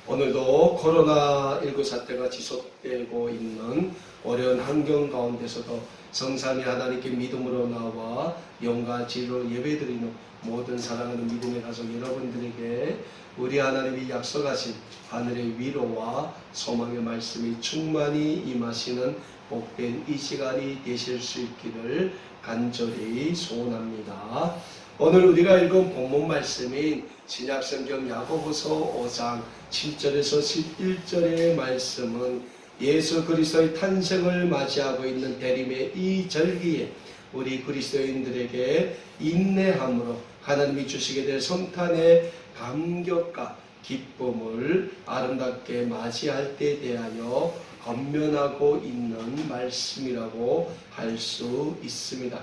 오늘도 코로나19 사태가 지속되고 있는 어려운 환경 가운데서도 성삼위 하나님께 믿음으로 나와 영과 진리로 예배드리는 모든 사랑하는 믿음의 가족 여러분들에게 우리 하나님이 약속하신 하늘의 위로와 소망의 말씀이 충만히 임하시는 복된 이 시간이 되실 수 있기를 간절히 소원합니다. 오늘 우리가 읽은 본문 말씀인 신약성경 야고보서 5장 7절에서 11절의 말씀은 예수 그리스도의 탄생을 맞이하고 있는 대림의 이 절기에 우리 그리스도인들에게 인내함으로 하나님이 주시게 될 성탄의 감격과 기쁨을 아름답게 맞이할 때에 대하여 권면하고 있는 말씀이라고 할 수 있습니다.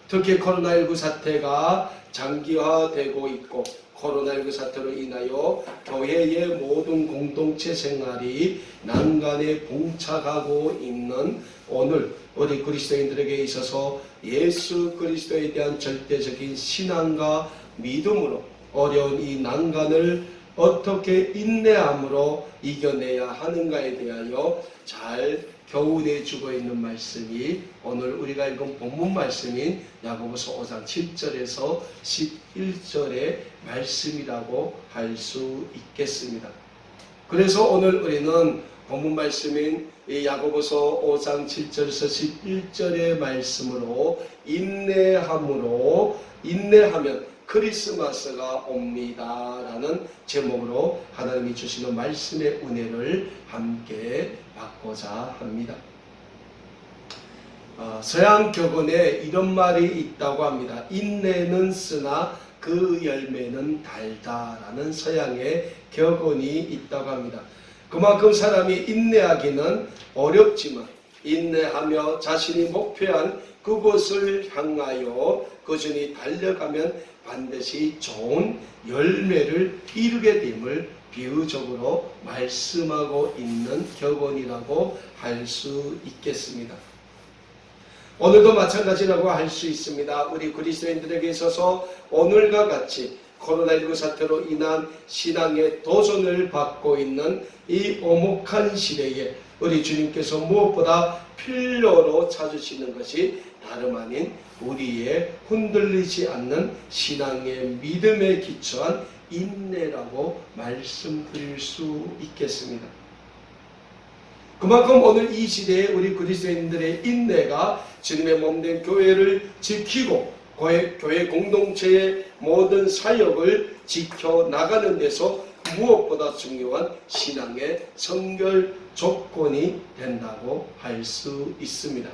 특히 코로나19 사태가 장기화되고 있고 코로나19 사태로 인하여 교회의 모든 공동체 생활이 난간에 봉착하고 있는 오늘 우리 그리스도인들에게 있어서 예수 그리스도에 대한 절대적인 신앙과 믿음으로 어려운 이 난간을 어떻게 인내함으로 이겨내야 하는가에 대하여 잘 교훈해 주고 있는 말씀이 오늘 우리가 읽은 본문 말씀인 야고보서 5장 7절에서 11절의 말씀이라고 할 수 있겠습니다. 그래서 오늘 우리는 본문 말씀인 야고보서 5장 7절에서 11절의 말씀으로 인내하면 크리스마스가 옵니다 라는 제목으로 하나님이 주시는 말씀의 은혜를 함께 받고자 합니다. 서양 격언에 이런 말이 있다고 합니다. 인내는 쓰나 그 열매는 달다 라는 서양의 격언이 있다고 합니다. 그만큼 사람이 인내하기는 어렵지만 인내하며 자신이 목표한 그곳을 향하여 꾸준히 달려가면 반드시 좋은 열매를 이루게 됨을 비유적으로 말씀하고 있는 격언이라고 할 수 있겠습니다. 오늘도 마찬가지라고 할 수 있습니다. 우리 그리스도인들에게 있어서 오늘과 같이 코로나19 사태로 인한 신앙의 도전을 받고 있는 이 오목한 시대에 우리 주님께서 무엇보다 필요로 찾으시는 것이 다름 아닌 우리의 흔들리지 않는 신앙의 믿음에 기초한 인내라고 말씀드릴 수 있겠습니다. 그만큼 오늘 이 시대에 우리 그리스도인들의 인내가 주님의 몸된 교회를 지키고 교회 공동체의 모든 사역을 지켜나가는 데서 무엇보다 중요한 신앙의 선결 조건이 된다고 할 수 있습니다.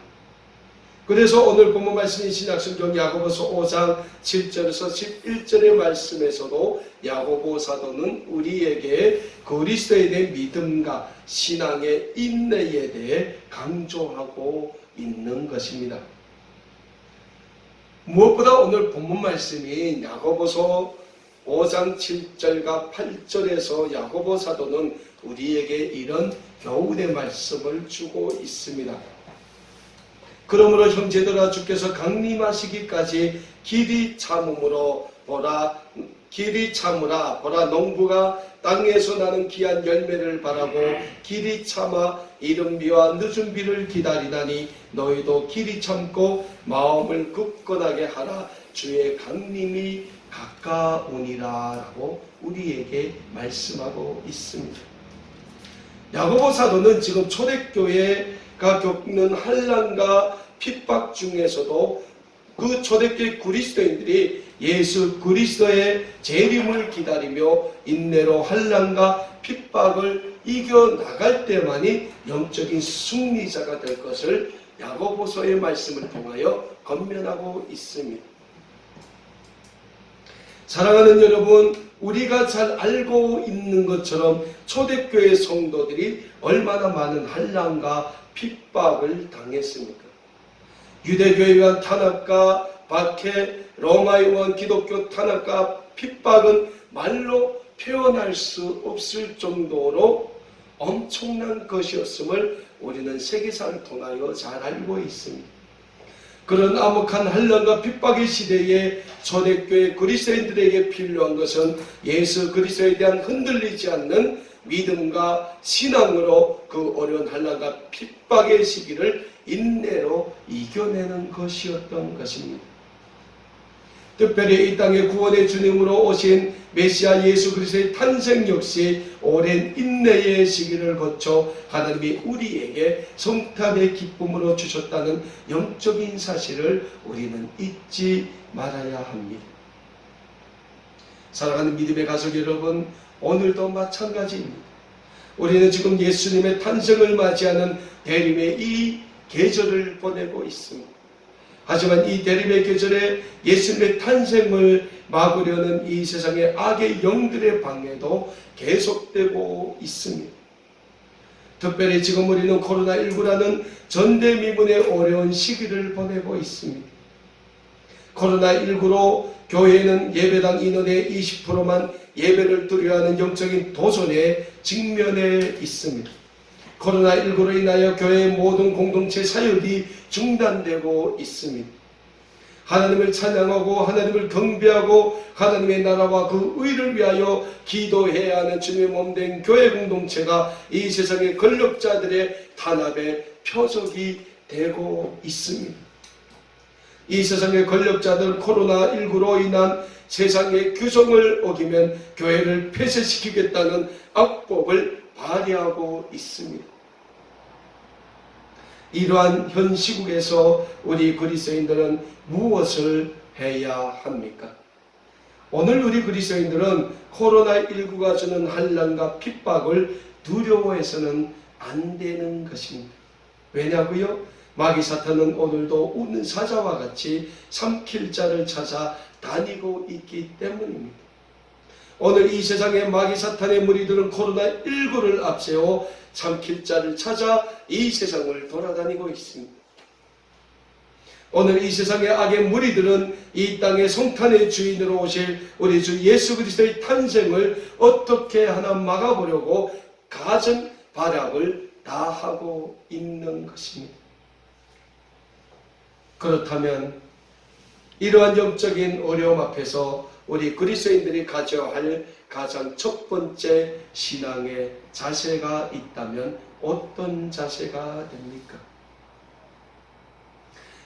그래서 오늘 본문 말씀인 신약성경 야고보서 5장 7절에서 11절의 말씀에서도 야고보 사도는 우리에게 그리스도에 대한 믿음과 신앙의 인내에 대해 강조하고 있는 것입니다. 무엇보다 오늘 본문 말씀인 야고보서 5장 7절과 8절에서 야고보 사도는 우리에게 이런 교훈의 말씀을 주고 있습니다. 그러므로 형제들아 주께서 강림하시기까지 길이 참으라 보라 농부가 땅에서 나는 귀한 열매를 바라고 길이 참아 이른 비와 늦은 비를 기다리나니 너희도 길이 참고 마음을 굳건하게 하라 주의 강림이 가까우니라 라고 우리에게 말씀하고 있습니다. 야고보 사도는 지금 초대교회가 겪는 환난과 핍박 중에서도 그 초대교회 그리스도인들이 예수 그리스도의 재림을 기다리며 인내로 환난과 핍박을 이겨나갈 때만이 영적인 승리자가 될 것을 야고보서의 말씀을 통하여 권면하고 있습니다. 사랑하는 여러분, 우리가 잘 알고 있는 것처럼 초대교회 성도들이 얼마나 많은 환난과 핍박을 당했습니까? 유대교에 의한 탄압과 박해, 로마에 의한 기독교 탄압과 핍박은 말로 표현할 수 없을 정도로 엄청난 것이었음을 우리는 세계사를 통하여 잘 알고 있습니다. 그런 암흑한 환난과 핍박의 시대에 초대교회 그리스도인들에게 필요한 것은 예수 그리스도에 대한 흔들리지 않는 믿음과 신앙으로 그 어려운 환난과 핍박의 시기를 인내로 이겨내는 것이었던 것입니다. 특별히 이 땅에 구원의 주님으로 오신 메시아 예수 그리스도의 탄생 역시 오랜 인내의 시기를 거쳐 하나님이 우리에게 성탄의 기쁨으로 주셨다는 영적인 사실을 우리는 잊지 말아야 합니다. 사랑하는 믿음의 가족 여러분, 오늘도 마찬가지입니다. 우리는 지금 예수님의 탄생을 맞이하는 대림의 이 계절을 보내고 있습니다. 하지만 이 대림의 계절에 예수님의 탄생을 막으려는 이 세상의 악의 영들의 방해도 계속되고 있습니다. 특별히 지금 우리는 코로나19라는 전대미문의 어려운 시기를 보내고 있습니다. 코로나19로 교회는 예배당 인원의 20%만 예배를 드려야 하는 영적인 도전에 직면해 있습니다. 코로나19로 인하여 교회의 모든 공동체 사역이 중단되고 있습니다. 하나님을 찬양하고 하나님을 경배하고 하나님의 나라와 그 의를 위하여 기도해야 하는 주님의 몸된 교회 공동체가 이 세상의 권력자들의 탄압의 표적이 되고 있습니다. 이 세상의 권력자들은 코로나19로 인한 세상의 규정을 어기면 교회를 폐쇄시키겠다는 악법을 발휘하고 있습니다. 이러한 현 시국에서 우리 그리스도인들은 무엇을 해야 합니까? 오늘 우리 그리스도인들은 코로나19가 주는 환난과 핍박을 두려워해서는 안 되는 것입니다. 왜냐고요? 마귀 사탄은 오늘도 우는 사자와 같이 삼킬 자를 찾아 다니고 있기 때문입니다. 오늘 이 세상의 마귀 사탄의 무리들은 코로나19를 앞세워 삼킬 자를 찾아 이 세상을 돌아다니고 있습니다. 오늘 이 세상의 악의 무리들은 이 땅의 성탄의 주인으로 오실 우리 주 예수 그리스도의 탄생을 어떻게 하나 막아보려고 가진 발악을 다 하고 있는 것입니다. 그렇다면 이러한 영적인 어려움 앞에서 우리 그리스도인들이 가져야 할 가장 첫 번째 신앙의 자세가 있다면 어떤 자세가 됩니까?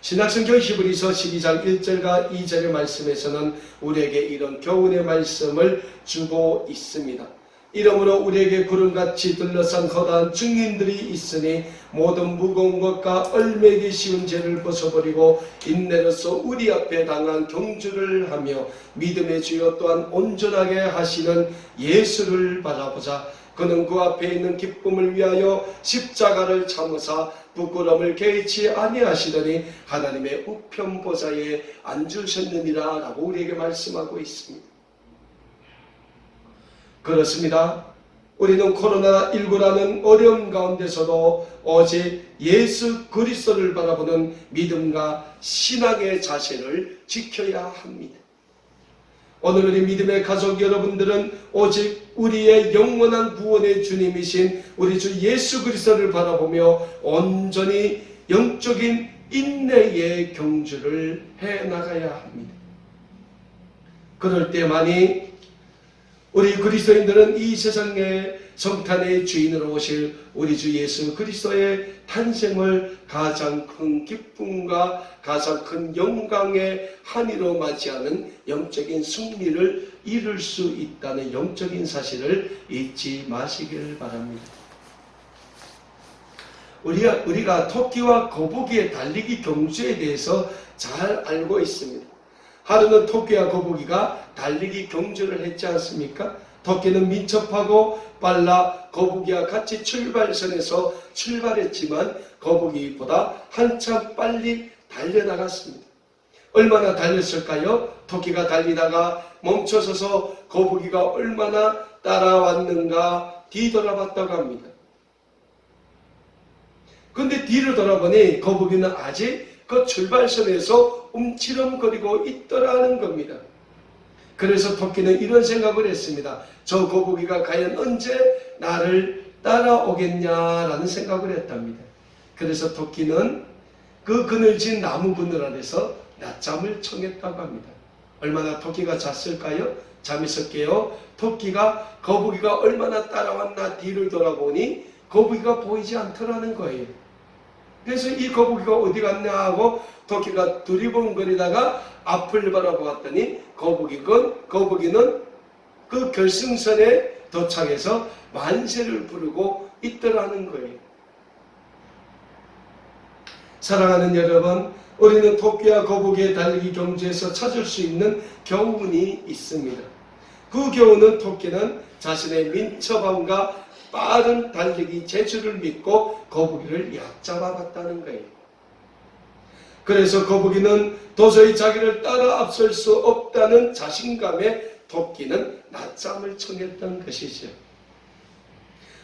신약성경 히브리서 12장 1절과 2절의 말씀에서는 우리에게 이런 교훈의 말씀을 주고 있습니다. 이러므로 우리에게 구름같이 둘러싼 허다한 증인들이 있으니 모든 무거운 것과 얼매기 쉬운 죄를 벗어버리고 인내로서 우리 앞에 당한 경주를 하며 믿음의 주여 또한 온전하게 하시는 예수를 바라보자. 그는 그 앞에 있는 기쁨을 위하여 십자가를 참으사 부끄러움을 개의치 아니하시더니 하나님의 우편 보좌에 앉으셨느니라 라고 우리에게 말씀하고 있습니다. 그렇습니다. 우리는 코로나19라는 어려움 가운데서도 오직 예수 그리스도를 바라보는 믿음과 신앙의 자세를 지켜야 합니다. 오늘 우리 믿음의 가족 여러분들은 오직 우리의 영원한 구원의 주님이신 우리 주 예수 그리스도를 바라보며 온전히 영적인 인내의 경주를 해나가야 합니다. 그럴 때만이 우리 그리스도인들은 이 세상의 성탄의 주인으로 오실 우리 주 예수 그리스도의 탄생을 가장 큰 기쁨과 가장 큰 영광의 한이로 맞이하는 영적인 승리를 이룰 수 있다는 영적인 사실을 잊지 마시길 바랍니다. 우리가 토끼와 거북이의 달리기 경주에 대해서 잘 알고 있습니다. 하루는 토끼와 거북이가 달리기 경주를 했지 않습니까? 토끼는 민첩하고 빨라 거북이와 같이 출발선에서 출발했지만 거북이보다 한참 빨리 달려나갔습니다. 얼마나 달렸을까요? 토끼가 달리다가 멈춰서서 거북이가 얼마나 따라왔는가 뒤돌아봤다고 합니다. 그런데 뒤를 돌아보니 거북이는 아직 그 출발선에서 움츠럼거리고 있더라는 겁니다. 그래서 토끼는 이런 생각을 했습니다. 저 거북이가 과연 언제 나를 따라오겠냐라는 생각을 했답니다. 그래서 토끼는 그 그늘진 나무 그늘 아래서 낮잠을 청했다고 합니다. 얼마나 토끼가 잤을까요? 잠에서 깨어 토끼가 거북이가 얼마나 따라왔나 뒤를 돌아보니 거북이가 보이지 않더라는 거예요. 그래서 이 거북이가 어디 갔냐 하고 토끼가 두리번거리다가 앞을 바라보았더니 거북이는 그 결승선에 도착해서 만세를 부르고 있더라는 거예요. 사랑하는 여러분, 우리는 토끼와 거북이의 달리기 경주에서 찾을 수 있는 교훈이 있습니다. 그 교훈은 토끼는 자신의 민첩함과 빠른 달리기 재주를 믿고 거북이를 얕잡아봤다는 거예요. 그래서 거북이는 도저히 자기를 따라 앞설 수 없다는 자신감에 토끼는 낮잠을 청했던 것이죠.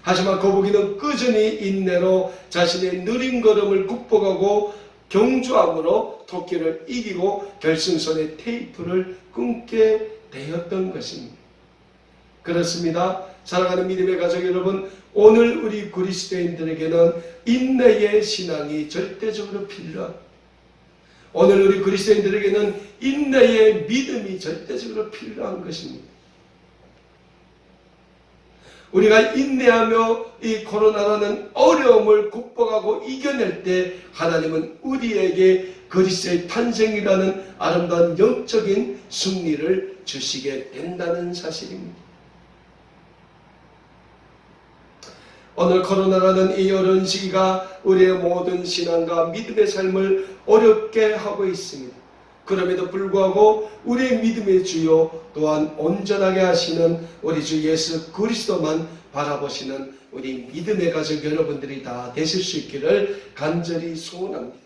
하지만 거북이는 꾸준히 인내로 자신의 느린 걸음을 극복하고 경주함으로 토끼를 이기고 결승선의 테이프를 끊게 되었던 것입니다. 그렇습니다. 사랑하는 믿음의 가족 여러분, 오늘 우리 그리스도인들에게는 인내의 신앙이 절대적으로 필요합니다. 오늘 우리 그리스도인들에게는 인내의 믿음이 절대적으로 필요한 것입니다. 우리가 인내하며 이 코로나라는 어려움을 극복하고 이겨낼 때 하나님은 우리에게 그리스도의 탄생이라는 아름다운 영적인 승리를 주시게 된다는 사실입니다. 오늘 코로나라는 이 어려운 시기가 우리의 모든 신앙과 믿음의 삶을 어렵게 하고 있습니다. 그럼에도 불구하고 우리의 믿음의 주요 또한 온전하게 하시는 우리 주 예수 그리스도만 바라보시는 우리 믿음의 가족 여러분들이 다 되실 수 있기를 간절히 소원합니다.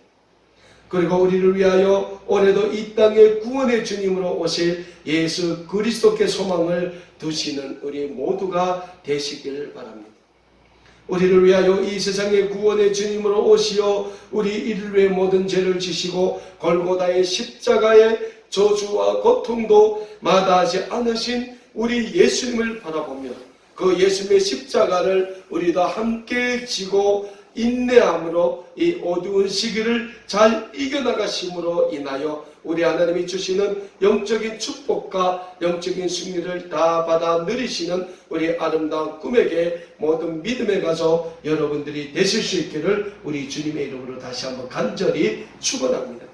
그리고 우리를 위하여 올해도 이 땅에 구원의 주님으로 오실 예수 그리스도께 소망을 두시는 우리 모두가 되시길 바랍니다. 우리를 위하여 이 세상의 구원의 주님으로 오시어 우리 인류의 모든 죄를 지시고 골고다의 십자가의 저주와 고통도 마다하지 않으신 우리 예수님을 바라보며 그 예수님의 십자가를 우리도 함께 지고 인내함으로 이 어두운 시기를 잘 이겨나가심으로 인하여 우리 하나님이 주시는 영적인 축복과 영적인 승리를 다 받아 누리시는 우리 아름다운 꿈에게 모든 믿음의 가족 여러분들이 되실 수 있기를 우리 주님의 이름으로 다시 한번 간절히 축원합니다.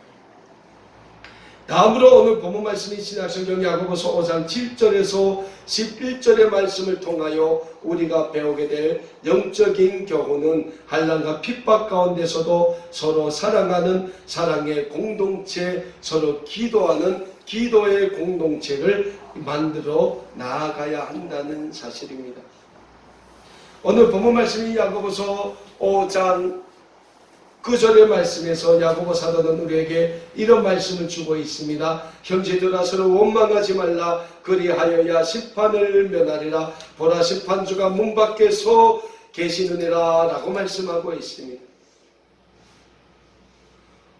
다음으로 오늘 본문 말씀이 신약성경 야고보서 5장 7절에서 11절의 말씀을 통하여 우리가 배우게 될 영적인 교훈은 환난과 핍박 가운데서도 서로 사랑하는 사랑의 공동체, 서로 기도하는 기도의 공동체를 만들어 나아가야 한다는 사실입니다. 오늘 본문 말씀이 야고보서 5장 그 절의 말씀에서 야고보 사도는 우리에게 이런 말씀을 주고 있습니다. 형제들아 서로 원망하지 말라. 그리하여야 심판을 면하리라. 보라 심판주가 문 밖에 서 계시느니라 라고 말씀하고 있습니다.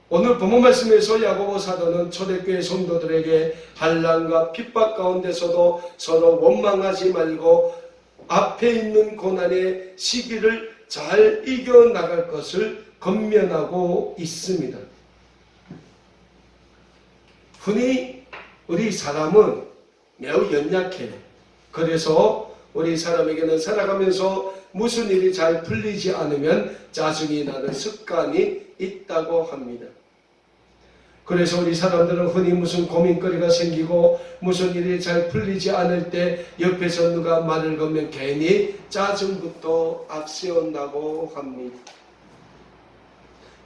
오늘 본문 말씀에서 야고보 사도는 초대교회 성도들에게 환난과 핍박 가운데서도 서로 원망하지 말고 앞에 있는 고난의 시기를 잘 이겨나갈 것을 권면하고 있습니다. 흔히 우리 사람은 매우 연약해요. 그래서 우리 사람에게는 살아가면서 무슨 일이 잘 풀리지 않으면 짜증이 나는 습관이 있다고 합니다. 그래서 우리 사람들은 흔히 무슨 고민거리가 생기고 무슨 일이 잘 풀리지 않을 때 옆에서 누가 말을 걸면 괜히 짜증부터 앞세운다고 합니다.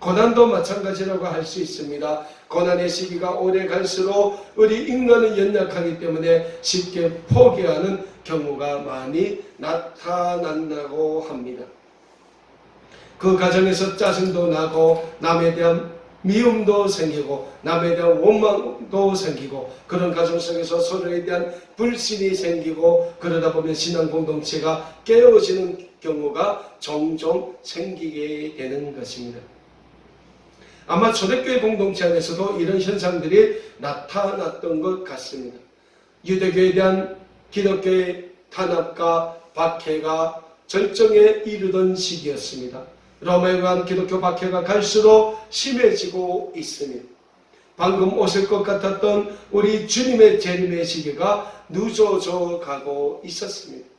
고난도 마찬가지라고 할 수 있습니다. 고난의 시기가 오래 갈수록 우리 인간은 연약하기 때문에 쉽게 포기하는 경우가 많이 나타난다고 합니다. 그 과정에서 짜증도 나고 남에 대한 미움도 생기고 남에 대한 원망도 생기고 그런 과정 속에서 서로에 대한 불신이 생기고 그러다 보면 신앙 공동체가 깨어지는 경우가 종종 생기게 되는 것입니다. 아마 초대교회 공동체 안에서도 이런 현상들이 나타났던 것 같습니다. 유대교에 대한 기독교의 탄압과 박해가 절정에 이르던 시기였습니다. 로마에 의한 기독교 박해가 갈수록 심해지고 있습니다. 방금 오실 것 같았던 우리 주님의 재림의 시기가 늦어져 가고 있었습니다.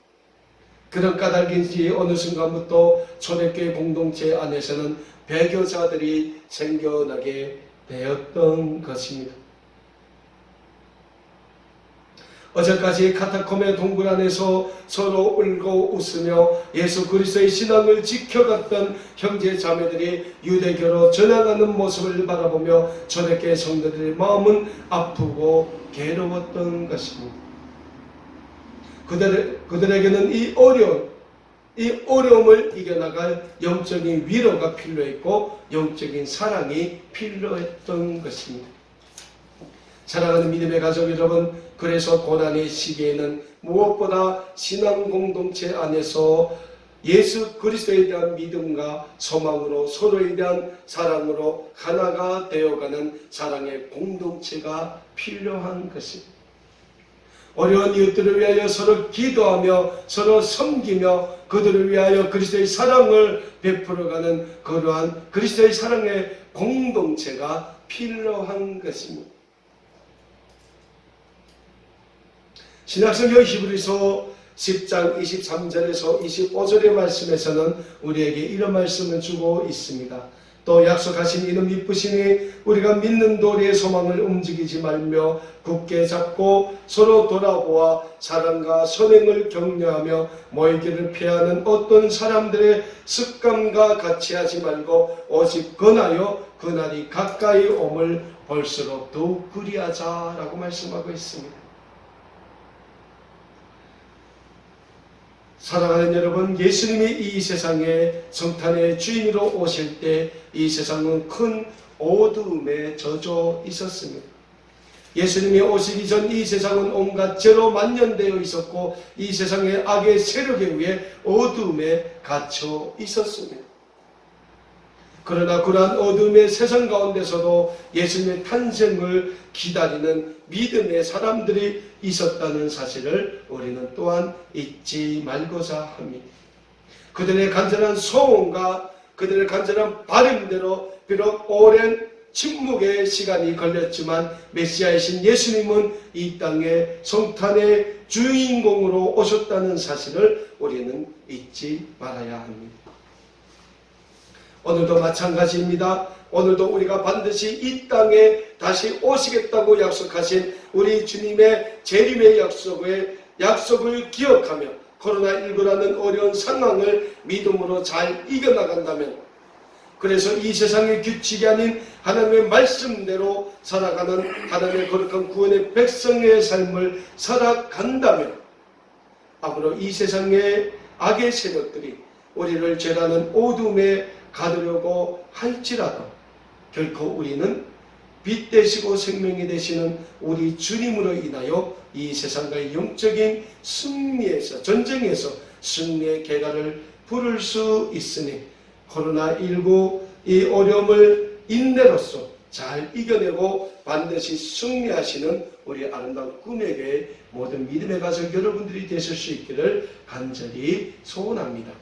그런 까닭인지 어느 순간부터 초대교회 공동체 안에서는 배교자들이 생겨나게 되었던 것입니다. 어제까지 카타콤의 동굴 안에서 서로 울고 웃으며 예수 그리스도의 신앙을 지켜갔던 형제 자매들이 유대교로 전향하는 모습을 바라보며 초대교회 성도들의 마음은 아프고 괴로웠던 것입니다. 그들에게는 이 어려움을 이겨나갈 영적인 위로가 필요했고 영적인 사랑이 필요했던 것입니다. 사랑하는 믿음의 가족 여러분, 그래서 고난의 시기에는 무엇보다 신앙 공동체 안에서 예수 그리스도에 대한 믿음과 소망으로 서로에 대한 사랑으로 하나가 되어가는 사랑의 공동체가 필요한 것입니다. 어려운 이웃들을 위하여 서로 기도하며 서로 섬기며 그들을 위하여 그리스도의 사랑을 베풀어가는 그러한 그리스도의 사랑의 공동체가 필요한 것입니다. 신약성경 히브리서 10장 23절에서 25절의 말씀에서는 우리에게 이런 말씀을 주고 있습니다. 또 약속하신 이는 미쁘시니 우리가 믿는 도리의 소망을 움직이지 말며 굳게 잡고 서로 돌아보아 사랑과 선행을 격려하며 모이기를 피하는 어떤 사람들의 습관과 같이 하지 말고 오직 권하여 그날이 가까이 옴을 볼수록 더욱 그리하자라고 말씀하고 있습니다. 사랑하는 여러분, 예수님이 이 세상에 성탄의 주인으로 오실 때 이 세상은 큰 어두움에 젖어 있었습니다. 예수님이 오시기 전 이 세상은 온갖 죄로 만연되어 있었고 이 세상의 악의 세력에 의해 어두움에 갇혀 있었습니다. 그러나 그러한 어둠의 세상 가운데서도 예수님의 탄생을 기다리는 믿음의 사람들이 있었다는 사실을 우리는 또한 잊지 말고자 합니다. 그들의 간절한 소원과 그들의 간절한 바람대로 비록 오랜 침묵의 시간이 걸렸지만 메시아이신 예수님은 이 땅에 성탄의 주인공으로 오셨다는 사실을 우리는 잊지 말아야 합니다. 오늘도 마찬가지입니다. 오늘도 우리가 반드시 이 땅에 다시 오시겠다고 약속하신 우리 주님의 재림의 약속을 기억하며 코로나19라는 어려운 상황을 믿음으로 잘 이겨나간다면, 그래서 이 세상의 규칙이 아닌 하나님의 말씀대로 살아가는 하나님의 거룩한 구원의 백성의 삶을 살아간다면 앞으로 이 세상의 악의 세력들이 우리를 죄라는 어둠에 가두려고 할지라도 결코 우리는 빛 되시고 생명이 되시는 우리 주님으로 인하여 이 세상과의 영적인 승리에서, 전쟁에서 승리의 계가를 부를 수 있으니 코로나19 이 어려움을 인내로써 잘 이겨내고 반드시 승리하시는 우리 아름다운 꿈에게 모든 믿음의 가족 여러분들이 되실 수 있기를 간절히 소원합니다.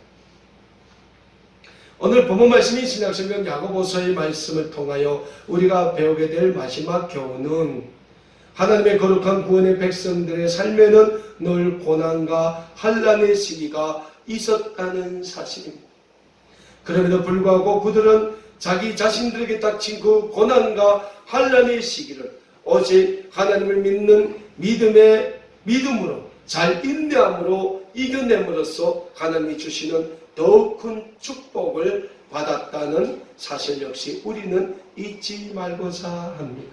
오늘 본문 말씀이 신약성경 야고보서의 말씀을 통하여 우리가 배우게 될 마지막 교훈은 하나님의 거룩한 구원의 백성들의 삶에는 늘 고난과 환난의 시기가 있었다는 사실입니다. 그럼에도 불구하고 그들은 자기 자신들에게 닥친 그 고난과 환난의 시기를 오직 하나님을 믿는 믿음으로 잘 인내함으로 이겨냄으로써 하나님이 주시는 더 큰 축복을 받았다는 사실 역시 우리는 잊지 말고자 합니다.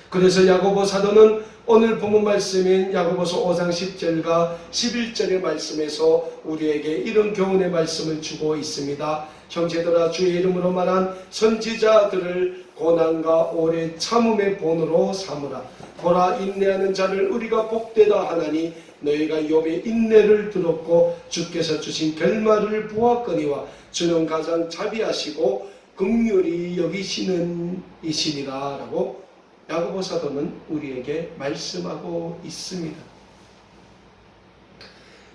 그래서 야고보 사도는 오늘 본문 말씀인 야고보서 5장 10절과 11절의 말씀에서 우리에게 이런 교훈의 말씀을 주고 있습니다. 형제들아, 주의 이름으로 말한 선지자들을 고난과 오래 참음의 본으로 삼으라. 보라, 인내하는 자를 우리가 복되다 하나니 너희가 욥의 인내를 들었고 주께서 주신 결말을 보았거니와 주는 가장 자비하시고 긍휼히 여기시는 이시니라 라고 야고보 사도는 우리에게 말씀하고 있습니다.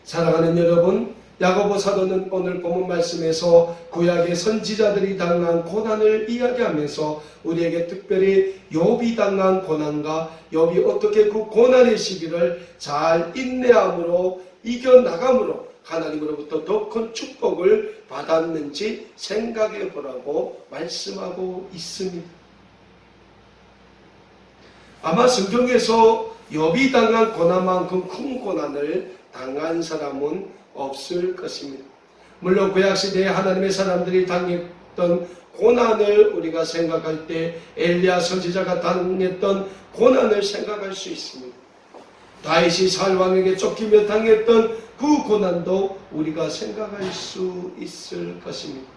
사랑하는 여러분, 야고보 사도는 오늘 본문 말씀에서 구약의 선지자들이 당한 고난을 이야기하면서 우리에게 특별히 욥이 당한 고난과 욥이 어떻게 그 고난의 시기를 잘 인내함으로 이겨나감으로 하나님으로부터 더 큰 축복을 받았는지 생각해 보라고 말씀하고 있습니다. 아마 성경에서 욥이 당한 고난만큼 큰 고난을 당한 사람은 없을 것입니다. 물론 구약시대에 하나님의 사람들이 당했던 고난을 우리가 생각할 때 엘리야 선지자가 당했던 고난을 생각할 수 있습니다. 다윗이 사울왕에게 쫓기며 당했던 그 고난도 우리가 생각할 수 있을 것입니다.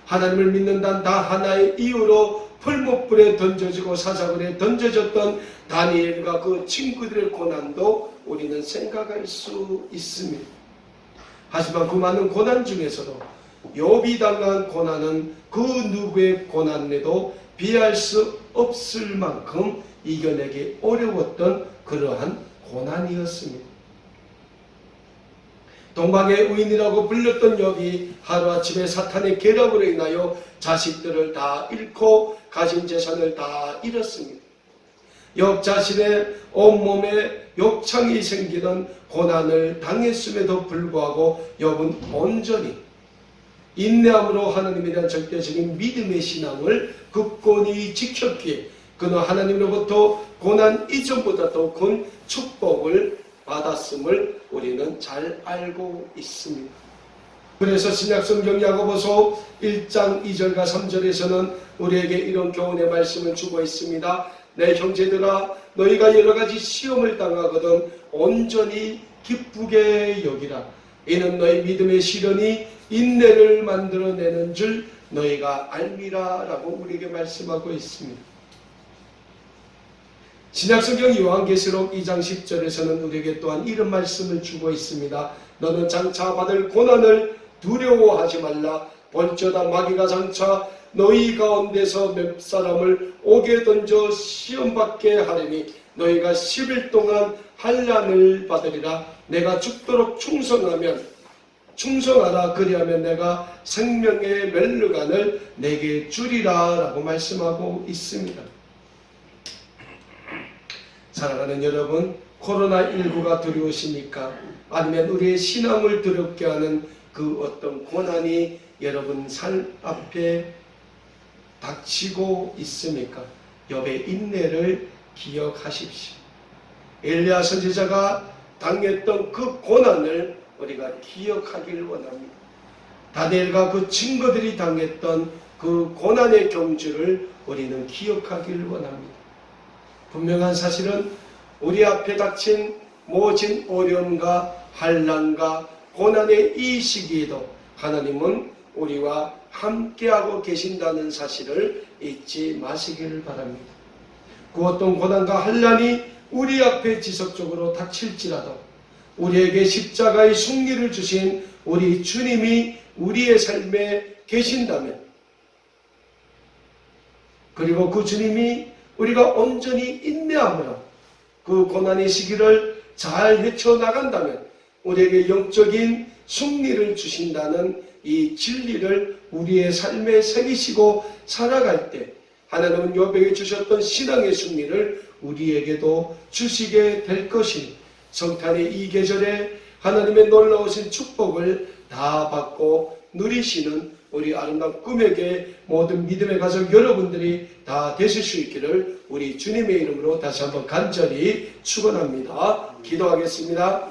하나님을 믿는다는 다 하나의 이유로 풀목불에 던져지고 사자굴에 던져졌던 다니엘과 그 친구들의 고난도 우리는 생각할 수 있습니다. 하지만 그 많은 고난 중에서도 욥이 당한 고난은 그 누구의 고난에도 비할 수 없을 만큼 이겨내기 어려웠던 그러한 고난이었습니다. 동방의 의인이라고 불렸던 욥이 하루아침에 사탄의 계략으로 인하여 자식들을 다 잃고 가진 재산을 다 잃었습니다. 욥 자신의 온몸에 욕창이 생기던 고난을 당했음에도 불구하고 욥은 온전히 인내함으로 하나님에 대한 절대적인 믿음의 신앙을 굳건히 지켰기에 그는 하나님으로부터 고난 이전보다 더 큰 축복을 받았음을 우리는 잘 알고 있습니다. 그래서 신약성경 야고보서 1장 2절과 3절에서는 우리에게 이런 교훈의 말씀을 주고 있습니다. 내 형제들아 너희가 여러가지 시험을 당하거든 온전히 기쁘게 여기라. 이는 너희 믿음의 시련이 인내를 만들어내는 줄 너희가 알미라 라고 우리에게 말씀하고 있습니다. 신약성경 요한계시록 2장 10절에서는 우리에게 또한 이런 말씀을 주고 있습니다. 너는 장차 받을 고난을 두려워하지 말라. 볼지어다 마귀가 장차 너희 가운데서 몇 사람을 옥에 던져 시험받게 하리니 너희가 10일 동안 환난을 받으리라. 내가 죽도록 충성하라. 그리하면 내가 생명의 멸류관을 내게 주리라 라고 말씀하고 있습니다. 사랑하는 여러분, 코로나19가 두려우십니까? 아니면 우리의 신앙을 두렵게 하는 그 어떤 고난이 여러분 삶 앞에 닥치고 있습니까? 욥의 인내를 기억하십시오. 엘리야 선지자가 당했던 그 고난을 우리가 기억하길 원합니다. 다니엘과 그 친구들이 당했던 그 고난의 경주를 우리는 기억하길 원합니다. 분명한 사실은 우리 앞에 닥친 모진 어려움과 환난과 고난의 이 시기에도 하나님은 우리와 함께하고 계신다는 사실을 잊지 마시기를 바랍니다. 그 어떤 고난과 환난이 우리 앞에 지속적으로 닥칠지라도 우리에게 십자가의 승리를 주신 우리 주님이 우리의 삶에 계신다면, 그리고 그 주님이 우리가 온전히 인내함으로 그 고난의 시기를 잘 헤쳐나간다면 우리에게 영적인 승리를 주신다는 이 진리를 우리의 삶에 새기시고 살아갈 때 하나님은 욥에게 주셨던 신앙의 승리를 우리에게도 주시게 될 것이니 성탄의 이 계절에 하나님의 놀라우신 축복을 다 받고 누리시는 우리 아름다운 꿈에게 모든 믿음의 가족 여러분들이 다 되실 수 있기를 우리 주님의 이름으로 다시 한번 간절히 축원합니다. 기도하겠습니다.